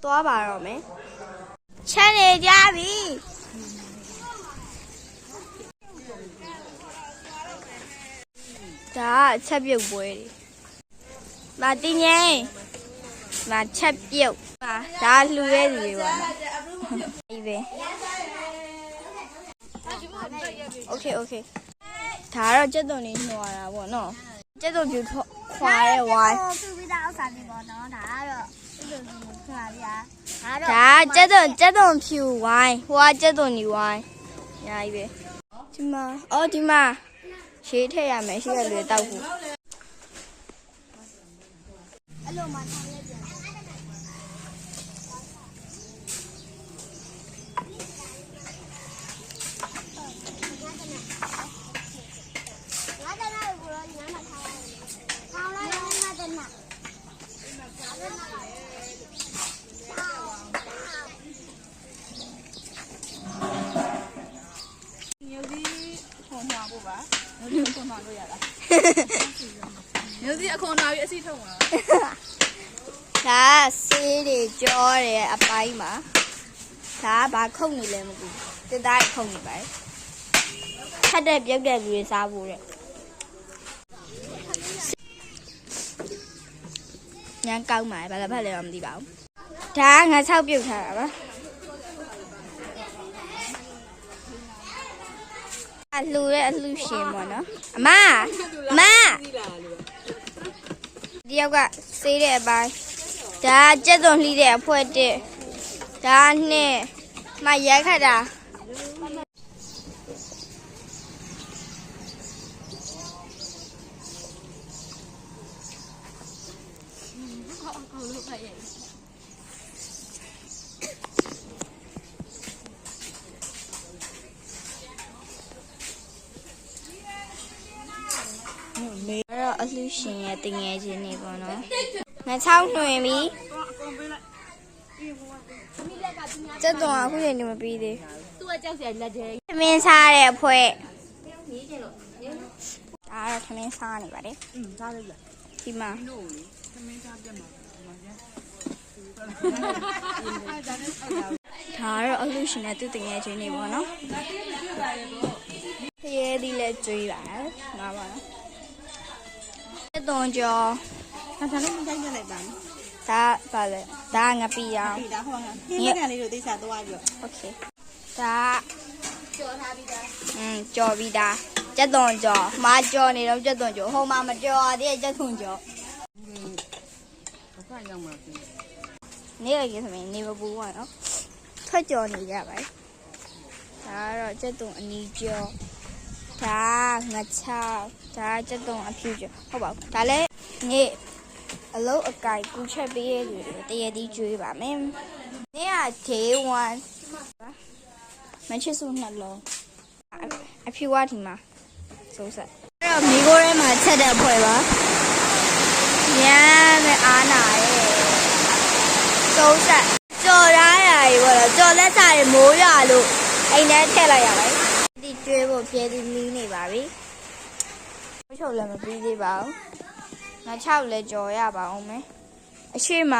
သွားပါတော့မယ်ချက်နေကြပြီဒါချက်ပြုတ်ပွဲတွေမတင်ငယ်မချက်ပြုတ်ဒါလှူရဲသူတွေပါအေးပဲโอเคဒါတော့ကျက်သွန်လေးနှွာတာပေါ့နော်ကျက်သွန်ပြခွာရဲဝိုင်းပြပြီးသားဥစ္စာတွေပေါ့နော်ဒါကတော့ကျက်သွန်ခွာပြဒါကျက်သွန်ဖြူဝိုင်းဟိုကကျက်သွန်ညီဝိုင်းညာကြီးပဲဒီမှာရှေးထည့်ရမယ်ရှေးရလွယ်တောက်ဖို့အဲ့လိုမှထားလိုက်ပြန်မျိုးစီအခွန်လာပြီးအစီထုံးပါဒါဆေးတွေကြောတယ်အပိုင်းမှာဒါကဘာခုတ်နေလဲမသိဘူးတစ်သားခုတ်နေပါတယ်ထက်တဲ့ပြုတ်တဲ့လူတွေစားဖို့တဲ့ညံကောင်းပါဘာလဲဖက်လဲတော့မသိပါဘူးဒါကငါ6ပြုတ်ထားတာပါအလှူရဲ့အလှူရှင်ပေါ့နော်အမဒီယောက်ကစေးတဲ့အပိုင်းဒါကျက်သွန်လှီးတဲ့အဖွဲတစ်ဒါနဲ့မရိုက်ခတ်တာအဲ့တော့အလှရှင်ရဲ့တင်ငယ်ချင်းနေပေါ့နော်ငါ6တွင်ပြီကျက်သွန်အခုချိန်နေမပြီးသေးသူကကြောက်စရာလက်ထဲသမင်းစားတဲ့အဖွဲဒါတော့သမင်းစားနေပါတယ်စားလိုက်လားဒီမှာသမင်းစားပြတ်မှာဒါတော့အလှရှင်နဲ့သူတင်ငယ်ချင်းနေပေါ့နော်ဖရဲသီးလည်းကျွေးပါတယ်ငါပါနော်ကျက်သွန်ကြောဒါလည်းမကြိုက်ကြလိုက်ပါဘူးဒါပါလေဒါငပီအောင်ဒါဟောငါခင်းလက်ကန်လေးတို့သိစားသွားပြီโอเคဒါကြော်ထားပြီးသားကြော်ပြီးသားကျက်သွန်ကြော်မာကြော်နေတော့ကျက်သွန်ကြော်ဟိုမှာမကြော်သေးကျက်သွန်ကြော်ဘာရောက်မှာပြီနေရကြီးဆိုရင်နေမပူပါနော်ထွက်ကြော်နေကြပါဒါကတော့ကျက်သွန်အနီကြော်ဒါငါချောက်ဒါကျက်သွန်အဖြူကြော်ဟုတ်ပါဘူးဒါလည်းနေအလုံးအကိုင်ကူချက်ပေးရလူတွေတရည်သီးကျွေးပါမယ်။နေ့က day 1မချစ်စုနှလုံးအဖြူဝါဒီမှာစိုးဆက်။အဲ့တော့မိခိုးထဲမှာချက်တဲ့ဖွဲ့ပါ။ညမ်းနဲ့အားနာရဲ့စိုးဆက်ကြော်ရရည်ပေါ့လားကြော်လက်စားတွေမိုးရလို့အိမ်ထဲထည့်လိုက်ရပါတယ်။ဒီကျွေးဖို့ပြဲသီးလီးနေပါပြီ။ချုပ်လည်းမပြီးသေးပါဘူး။ငါ6လဲကြော်ရပါအောင်မယ်အရှိမ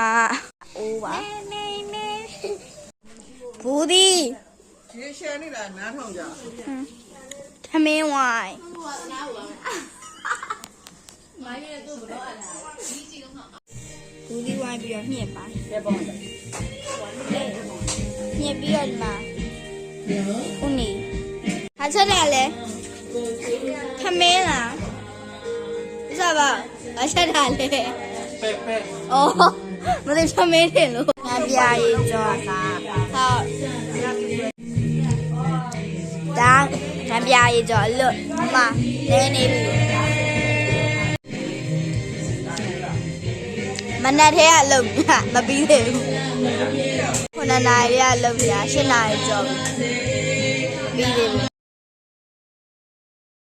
အိုးပါဘူးဒီရေရှယ်နေတာနားထောင်ကြသမင်းဝိုင်းဘူးဒီဝိုင်းပြီးတော့ညှက်ပါညှက်ပြီးတော့ဒီမှာဦးနေဟာချက်တယ်လေသမင်းလားစားပါအချက်တာလေပဲအော်မသိသမင်းတယ်လို့ငါပြရေးကြောတာဟုတ်ဒါငါပြရေးကြောလို့မလဲနေပြီမနက်ထဲကလုံမပြီးသေးဘူး9 နာရီကလုံပြ8 နာရီကြောပြီးသေးဘူး